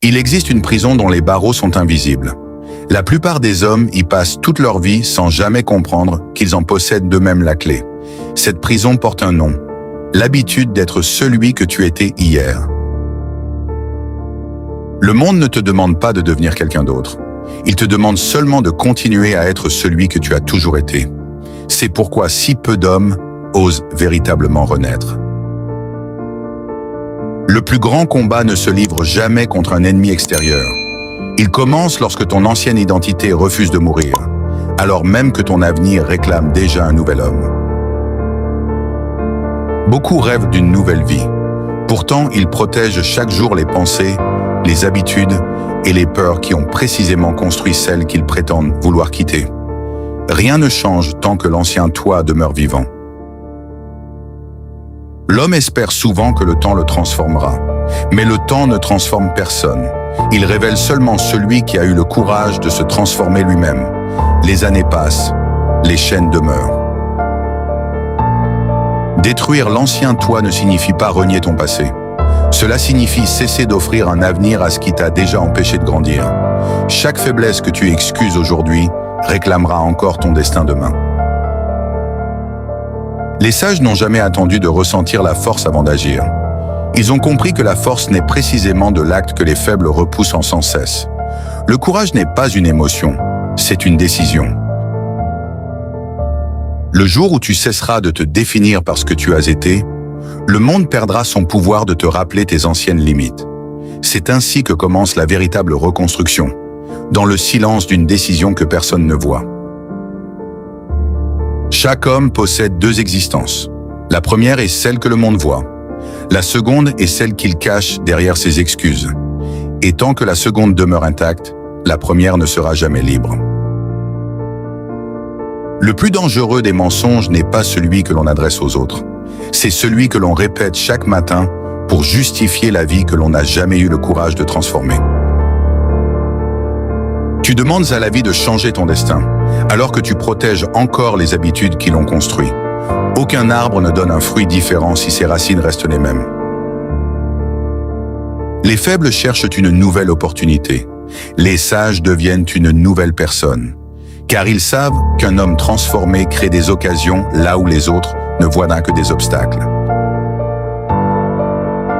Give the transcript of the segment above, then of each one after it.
Il existe une prison dont les barreaux sont invisibles. La plupart des hommes y passent toute leur vie sans jamais comprendre qu'ils en possèdent d'eux-mêmes la clé. Cette prison porte un nom, l'habitude d'être celui que tu étais hier. Le monde ne te demande pas de devenir quelqu'un d'autre. Il te demande seulement de continuer à être celui que tu as toujours été. C'est pourquoi si peu d'hommes osent véritablement renaître. Le plus grand combat ne se livre jamais contre un ennemi extérieur. Il commence lorsque ton ancienne identité refuse de mourir, alors même que ton avenir réclame déjà un nouvel homme. Beaucoup rêvent d'une nouvelle vie. Pourtant, ils protègent chaque jour les pensées, les habitudes et les peurs qui ont précisément construit celles qu'ils prétendent vouloir quitter. Rien ne change tant que l'ancien toi demeure vivant. L'homme espère souvent que le temps le transformera, mais le temps ne transforme personne. Il révèle seulement celui qui a eu le courage de se transformer lui-même. Les années passent, les chaînes demeurent. Détruire l'ancien toi ne signifie pas renier ton passé. Cela signifie cesser d'offrir un avenir à ce qui t'a déjà empêché de grandir. Chaque faiblesse que tu excuses aujourd'hui réclamera encore ton destin demain. Les sages n'ont jamais attendu de ressentir la force avant d'agir. Ils ont compris que la force naît précisément de l'acte que les faibles repoussent sans cesse. Le courage n'est pas une émotion, c'est une décision. Le jour où tu cesseras de te définir par ce que tu as été, le monde perdra son pouvoir de te rappeler tes anciennes limites. C'est ainsi que commence la véritable reconstruction, dans le silence d'une décision que personne ne voit. Chaque homme possède deux existences. La première est celle que le monde voit. La seconde est celle qu'il cache derrière ses excuses. Et tant que la seconde demeure intacte, la première ne sera jamais libre. Le plus dangereux des mensonges n'est pas celui que l'on adresse aux autres. C'est celui que l'on répète chaque matin pour justifier la vie que l'on n'a jamais eu le courage de transformer. Tu demandes à la vie de changer ton destin, alors que tu protèges encore les habitudes qui l'ont construit. Aucun arbre ne donne un fruit différent si ses racines restent les mêmes. Les faibles cherchent une nouvelle opportunité. Les sages deviennent une nouvelle personne. Car ils savent qu'un homme transformé crée des occasions là où les autres ne voient que des obstacles.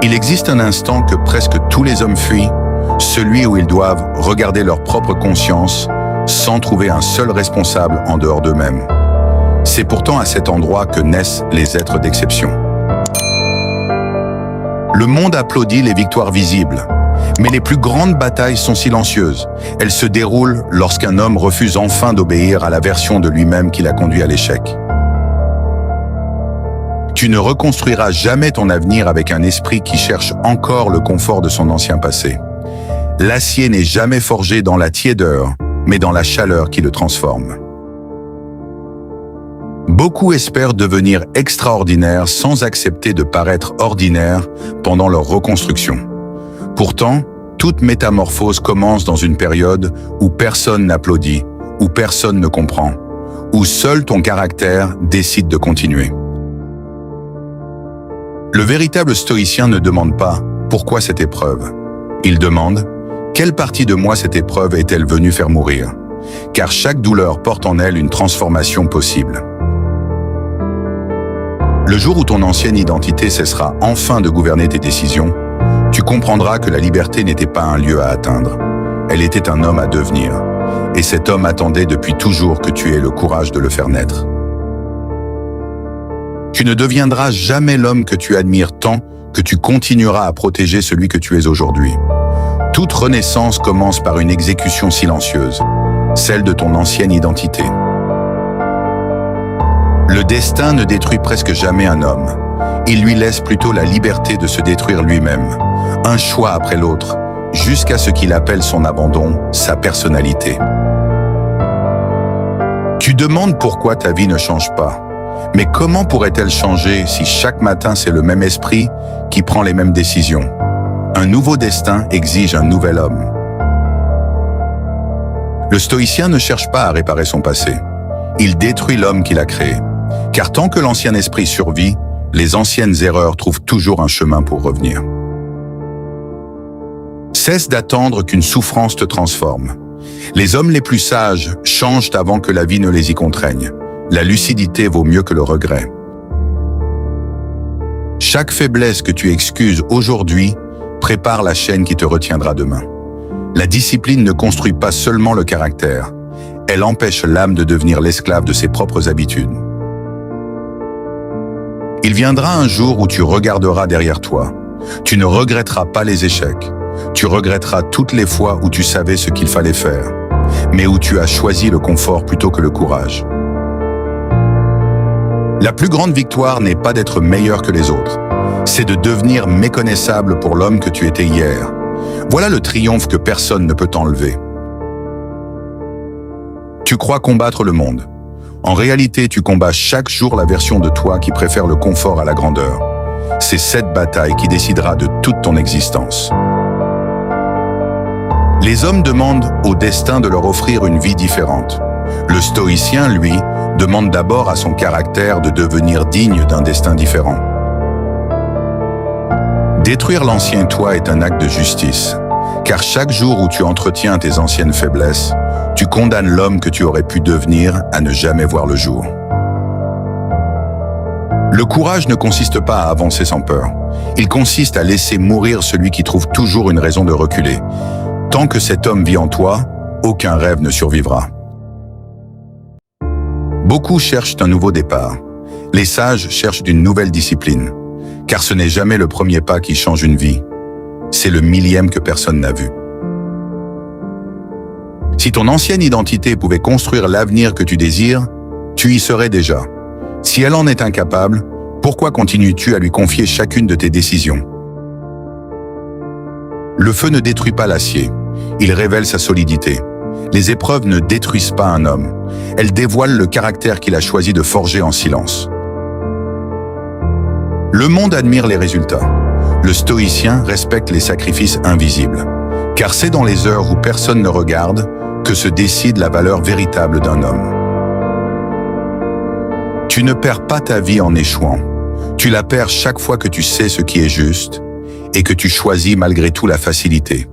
Il existe un instant que presque tous les hommes fuient, celui où ils doivent regarder leur propre conscience sans trouver un seul responsable en dehors d'eux-mêmes. C'est pourtant à cet endroit que naissent les êtres d'exception. Le monde applaudit les victoires visibles, mais les plus grandes batailles sont silencieuses. Elles se déroulent lorsqu'un homme refuse enfin d'obéir à la version de lui-même qui l'a conduit à l'échec. Tu ne reconstruiras jamais ton avenir avec un esprit qui cherche encore le confort de son ancien passé. L'acier n'est jamais forgé dans la tiédeur, mais dans la chaleur qui le transforme. Beaucoup espèrent devenir extraordinaires sans accepter de paraître ordinaires pendant leur reconstruction. Pourtant, toute métamorphose commence dans une période où personne n'applaudit, où personne ne comprend, où seul ton caractère décide de continuer. Le véritable stoïcien ne demande pas « Pourquoi cette épreuve ?» Il demande « Quelle partie de moi cette épreuve est-elle venue faire mourir ?» Car chaque douleur porte en elle une transformation possible. Le jour où ton ancienne identité cessera enfin de gouverner tes décisions, tu comprendras que la liberté n'était pas un lieu à atteindre. Elle était un homme à devenir. Et cet homme attendait depuis toujours que tu aies le courage de le faire naître. Tu ne deviendras jamais l'homme que tu admires tant que tu continueras à protéger celui que tu es aujourd'hui. Toute renaissance commence par une exécution silencieuse, celle de ton ancienne identité. Le destin ne détruit presque jamais un homme. Il lui laisse plutôt la liberté de se détruire lui-même, un choix après l'autre, jusqu'à ce qu'il appelle son abandon, sa personnalité. Tu demandes pourquoi ta vie ne change pas. Mais comment pourrait-elle changer si chaque matin c'est le même esprit qui prend les mêmes décisions? Un nouveau destin exige un nouvel homme. Le stoïcien ne cherche pas à réparer son passé. Il détruit l'homme qu'il a créé. Car tant que l'ancien esprit survit, les anciennes erreurs trouvent toujours un chemin pour revenir. Cesse d'attendre qu'une souffrance te transforme. Les hommes les plus sages changent avant que la vie ne les y contraigne. La lucidité vaut mieux que le regret. Chaque faiblesse que tu excuses aujourd'hui prépare la chaîne qui te retiendra demain. La discipline ne construit pas seulement le caractère, elle empêche l'âme de devenir l'esclave de ses propres habitudes. Il viendra un jour où tu regarderas derrière toi. Tu ne regretteras pas les échecs. Tu regretteras toutes les fois où tu savais ce qu'il fallait faire, mais où tu as choisi le confort plutôt que le courage. La plus grande victoire n'est pas d'être meilleur que les autres, c'est de devenir méconnaissable pour l'homme que tu étais hier. Voilà le triomphe que personne ne peut t'enlever. Tu crois combattre le monde. En réalité, tu combats chaque jour la version de toi qui préfère le confort à la grandeur. C'est cette bataille qui décidera de toute ton existence. Les hommes demandent au destin de leur offrir une vie différente. Le stoïcien, lui, demande d'abord à son caractère de devenir digne d'un destin différent. Détruire l'ancien toi est un acte de justice, car chaque jour où tu entretiens tes anciennes faiblesses, tu condamnes l'homme que tu aurais pu devenir à ne jamais voir le jour. Le courage ne consiste pas à avancer sans peur. Il consiste à laisser mourir celui qui trouve toujours une raison de reculer. Tant que cet homme vit en toi, aucun rêve ne survivra. Beaucoup cherchent un nouveau départ. Les sages cherchent une nouvelle discipline. Car ce n'est jamais le premier pas qui change une vie. C'est le millième que personne n'a vu. Si ton ancienne identité pouvait construire l'avenir que tu désires, tu y serais déjà. Si elle en est incapable, pourquoi continues-tu à lui confier chacune de tes décisions? Le feu ne détruit pas l'acier, il révèle sa solidité. Les épreuves ne détruisent pas un homme, elles dévoilent le caractère qu'il a choisi de forger en silence. Le monde admire les résultats. Le stoïcien respecte les sacrifices invisibles, car c'est dans les heures où personne ne regarde que se décide la valeur véritable d'un homme. Tu ne perds pas ta vie en échouant. Tu la perds chaque fois que tu sais ce qui est juste et que tu choisis malgré tout la facilité.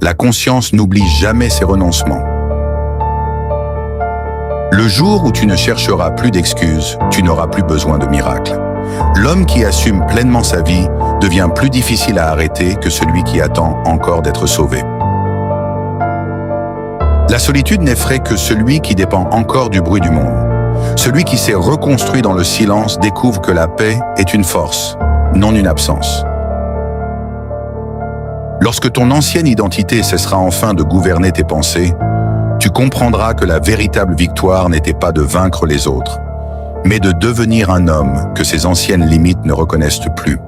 La conscience n'oublie jamais ses renoncements. Le jour où tu ne chercheras plus d'excuses, tu n'auras plus besoin de miracles. L'homme qui assume pleinement sa vie devient plus difficile à arrêter que celui qui attend encore d'être sauvé. La solitude n'effraie que celui qui dépend encore du bruit du monde. Celui qui s'est reconstruit dans le silence découvre que la paix est une force, non une absence. Lorsque ton ancienne identité cessera enfin de gouverner tes pensées, tu comprendras que la véritable victoire n'était pas de vaincre les autres, mais de devenir un homme que ses anciennes limites ne reconnaissent plus.